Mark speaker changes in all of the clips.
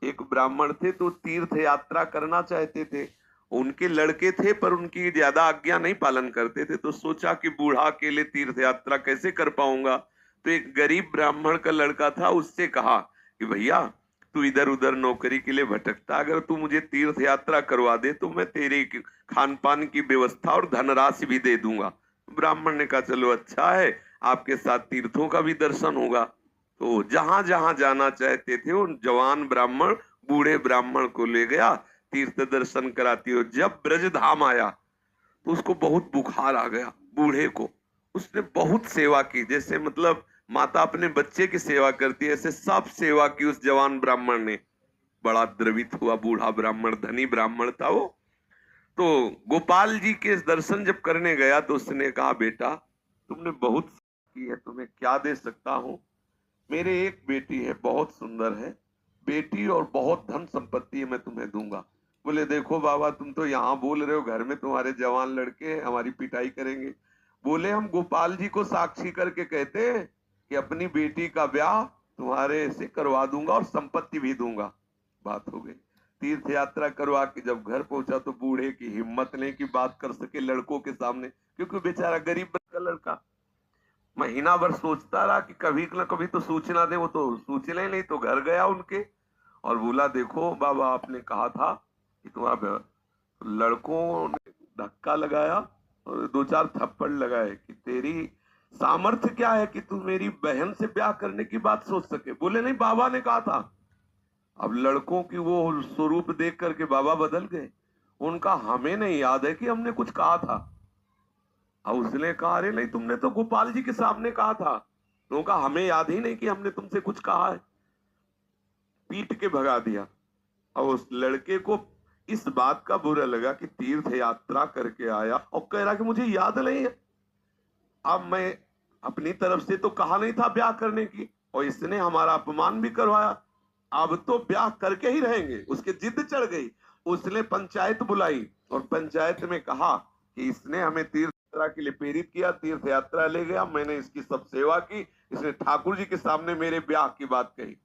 Speaker 1: एक ब्राह्मण थे तो तीर्थ यात्रा करना चाहते थे। उनके लड़के थे पर उनकी ज्यादा आज्ञा नहीं पालन करते थे, तो सोचा कि बूढ़ा अकेले तीर्थ यात्रा कैसे कर पाऊंगा। तो एक गरीब ब्राह्मण का लड़का था, उससे कहा कि भैया तू इधर उधर नौकरी के लिए भटकता, अगर तू मुझे तीर्थ यात्रा करवा दे तो मैं तेरे खान पान की व्यवस्था और धनराशि भी दे दूंगा। ब्राह्मण ने कहा चलो अच्छा है, आपके साथ तीर्थों का भी दर्शन होगा। तो जहां जहां जाना चाहते थे उन जवान ब्राह्मण बूढ़े ब्राह्मण को ले गया, तीर्थ दर्शन कराती हो। जब ब्रज धाम आया तो उसको बहुत बुखार आ गया बूढ़े को। उसने बहुत सेवा की, जैसे मतलब माता अपने बच्चे की सेवा करती है ऐसे सब सेवा की उस जवान ब्राह्मण ने। बड़ा द्रवित हुआ बूढ़ा ब्राह्मण, धनी ब्राह्मण था वो। तो गोपाल जी के दर्शन जब करने गया तो उसने कहा बेटा तुमने बहुत की है, तुम्हें क्या दे सकता हूँ। मेरे एक बेटी है, बहुत सुंदर है बेटी, और बहुत धन संपत्ति है, मैं तुम्हें दूंगा। बोले देखो बाबा तुम तो यहाँ बोल रहे हो, घर में तुम्हारे जवान लड़के हैं, हमारी पिटाई करेंगे। बोले हम गोपाल जी को साक्षी करके कहते हैं कि अपनी बेटी का ब्याह तुम्हारे से करवा दूंगा और संपत्ति भी दूंगा। बात हो गई। तीर्थ यात्रा करवा के जब घर पहुंचा तो बूढ़े की हिम्मत नहीं कि बात कर सके लड़कों के सामने, क्योंकि बेचारा गरीब का लड़का। महीना भर सोचता रहा कि कभी न कभी तो सूचना दे, वो तो सूचना नहीं। तो घर गया उनके और बोला देखो बाबा आपने कहा था कि तुम्हारा लड़कों ने धक्का लगाया और दो चार थप्पड़ लगाए कि तेरी सामर्थ्य क्या है कि तू मेरी बहन से ब्याह करने की बात सोच सके। बोले नहीं बाबा ने कहा था। अब लड़कों की वो स्वरूप देख करके बाबा बदल गए। उनका हमें नहीं याद है कि हमने कुछ कहा था। अब उसने कहा अरे नहीं तुमने तो गोपाल जी के सामने कहा था। तो कहा हमें याद ही नहीं कि हमने तुमसे कुछ कहा है। पीट के भगा दिया। और उस लड़के को इस बात का बुरा लगा कि तीर्थ यात्रा करके आया और कह रहा कि मुझे याद नहीं है। अब मैं अपनी तरफ से तो कहा नहीं था ब्याह करने की, और इसने हमारा अपमान भी करवाया। अब तो ब्याह करके ही रहेंगे। उसके जिद चढ़ गई। उसने पंचायत बुलाई और पंचायत में कहा कि इसने हमें तीर्थ यात्रा के लिए प्रेरित किया, तीर्थ यात्रा ले गया, मैंने इसकी सब सेवा की, इसने ठाकुर जी के सामने मेरे ब्याह की बात कही।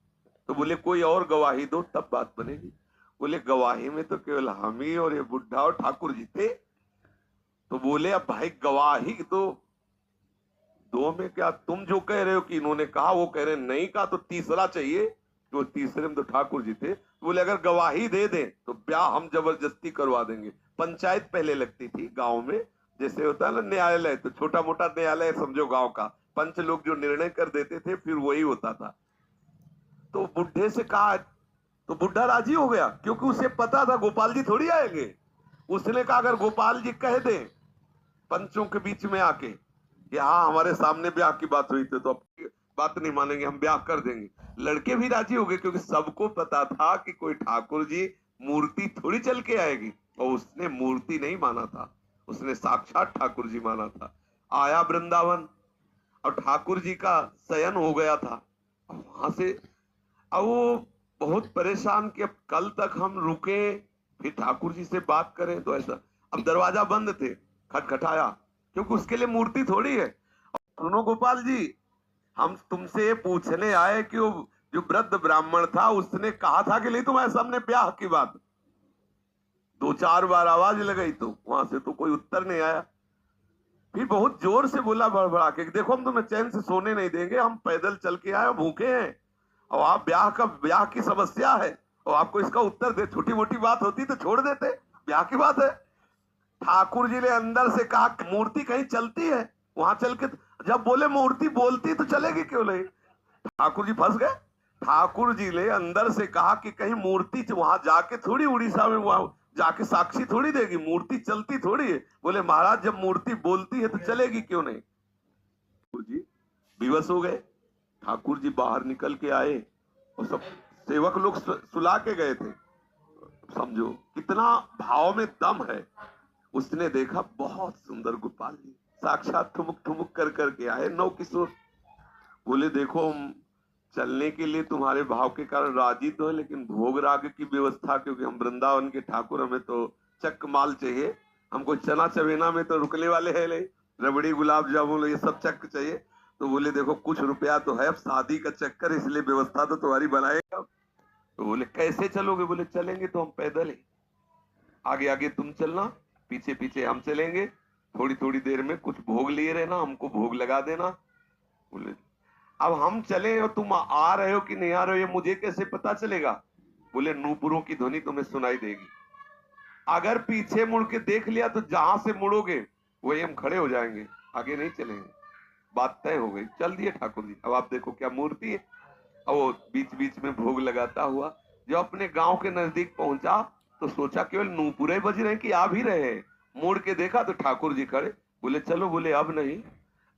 Speaker 1: तो बोले कोई और गवाही दो तब बात बनेगी। बोले गवाही में तो केवल हम ही और ये बुढ़ा और ठाकुर जी थे। तो बोले अब भाई गवाही तो दो में क्या, तुम जो कह रहे हो कि इन्होंने कहा वो कह रहे नहीं कहा, तो तीसरा चाहिए। तो तीसरे में तो ठाकुर जी थे। तो बोले अगर गवाही दे दें तो ब्याह हम जबरदस्ती करवा देंगे। पंचायत पहले लगती थी गांव में, जैसे होता है ना न्यायालय, तो छोटा मोटा न्यायालय समझो गांव का। पंच लोग जो निर्णय कर देते थे फिर वही होता था। तो बुढ़े से कहा, तो बुढ़ा राजी हो गया क्योंकि उसे पता था गोपाल जी थोड़ी आएंगे। उसने कहा अगर गोपाल जी कह दें पंचों के बीच में आके कि हाँ हमारे सामने ब्याह की बात हुई थी तो अब बात नहीं मानेंगे, हम ब्याह कर देंगे। लड़के भी राजी हो गए क्योंकि सबको पता था कि कोई ठाकुर जी मूर्ति थोड़ी चल के आएगी। और उसने मूर्ति नहीं माना था, उसने साक्षात ठाकुर जी माना था। आया वृंदावन और ठाकुर जी का शयन हो गया था। वहां से अब वो बहुत परेशान कि अब कल तक हम रुके फिर ठाकुर जी से बात करें तो ऐसा। अब दरवाजा बंद थे, खटखटाया क्योंकि उसके लिए मूर्ति थोड़ी है। सुनो गोपाल जी, हम तुमसे पूछने आए कि वो जो वृद्ध ब्राह्मण था उसने कहा था कि नहीं तुम्हारे सामने ब्याह की बात। दो चार बार आवाज लगाई तो वहां से तो कोई उत्तर नहीं आया। फिर बहुत जोर से बोला बड़बड़ा के देखो हम तुम्हें चैन से सोने नहीं देंगे, हम पैदल चल के आए भूखे हैं और आप ब्याह की समस्या है और आपको इसका उत्तर दे। छोटी मोटी बात होती तो छोड़ देते, ब्याह की बात है। ठाकुर जी ने अंदर से कहा मूर्ति कहीं चलती है वहां चल के, जब बोले मूर्ति बोलती तो चलेगी क्यों नहीं। ठाकुर जी फंस गए। ठाकुर जी ने अंदर से कहा कि कहीं मूर्ति वहां जाके थोड़ी उड़ीसा में वहां जाके साक्षी थोड़ी देगी, मूर्ति चलती थोड़ी है। बोले महाराज जब मूर्ति बोलती है तो चलेगी क्यों नहीं। ठाकुर जी विवश हो गए। ठाकुर जी बाहर निकल के आए और सब सेवक लोग सुला के गए थे। समझो कितना भाव में दम है। उसने देखा बहुत सुंदर गोपाल जी साक्षात ठुमुक ठुमुक कर करके आए, नौ किशोर। बोले देखो हम चलने के लिए तुम्हारे भाव के कारण राजी तो है, लेकिन भोग राग की व्यवस्था, क्योंकि हम वृंदावन के ठाकुर, हमें तो चक माल चाहिए। हमको चना चवेना में तो रुकने वाले है नहीं, रबड़ी गुलाब जामुन ये सब चक चाहिए। तो बोले देखो कुछ रुपया तो है, अब शादी का चक्कर, इसलिए व्यवस्था तो तुम्हारी बनाएगा। तो बोले कैसे चलोगे? बोले चलेंगे तो हम पैदल ही, आगे आगे तुम चलना, पीछे पीछे हम चलेंगे, थोड़ी थोड़ी देर में कुछ भोग लिए रहना, हमको भोग लगा देना। बोले अब हम चले और तुम आ रहे हो कि नहीं आ रहे हो ये मुझे कैसे पता चलेगा? बोले नूपुरों की ध्वनि तुम्हें सुनाई देगी, अगर पीछे मुड़ के देख लिया तो जहां से मुड़ोगे वही हम खड़े हो जाएंगे, आगे नहीं चलेंगे। बात तय हो गई, चल दिए ठाकुर जी। अब आप देखो क्या मूर्ति है। और वो बीच बीच में भोग लगाता हुआ जब अपने गांव के नजदीक पहुंचा तो सोचा केवल नूपुरे बज रहे कि आ भी रहे हैं। मुड़ के देखा तो ठाकुर जी खड़े। बोले चलो, बोले अब नहीं,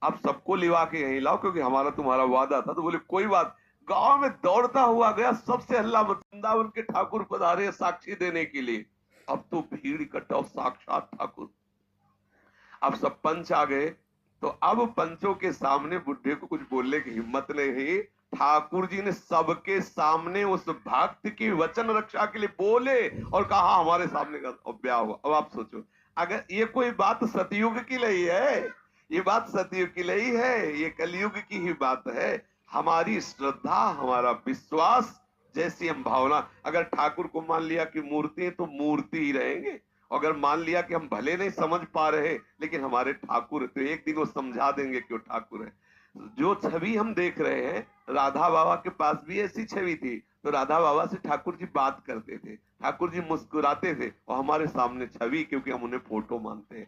Speaker 1: अब सबको लिवा के यहीं लाओ क्योंकि हमारा तुम्हारा वादा था। तो बोले कोई बात। गांव में दौड़ता हुआ गया, सबसे हल्ला वृंदावन के ठाकुर पधारे साक्षी देने के लिए। अब तो भीड़ इकट्ठा, साक्षात ठाकुर। अब सब पंच आ गए तो अब पंचों के सामने बुढ़े को कुछ बोलने की हिम्मत नहीं रही। ठाकुर जी ने सबके सामने उस भक्त की वचन रक्षा के लिए बोले और कहा हमारे सामने का ब्याह हुआ। अब आप सोचो, अगर ये कोई बात सतयुग की नहीं है, ये बात सतयुग की नहीं है, ये कलयुग की ही बात है। हमारी श्रद्धा, हमारा विश्वास, जैसी हम भावना, अगर ठाकुर को मान लिया कि मूर्ति है तो मूर्ति ही रहेंगे। अगर मान लिया कि हम भले नहीं समझ पा रहे लेकिन हमारे ठाकुर है, तो एक दिन वो समझा देंगे कि वो ठाकुर है। जो छवि हम देख रहे हैं, राधा बाबा के पास भी ऐसी छवि थी। तो राधा बाबा से ठाकुर जी बात करते थे, ठाकुर जी मुस्कुराते थे और हमारे सामने छवि, क्योंकि हम उन्हें फोटो मानते हैं।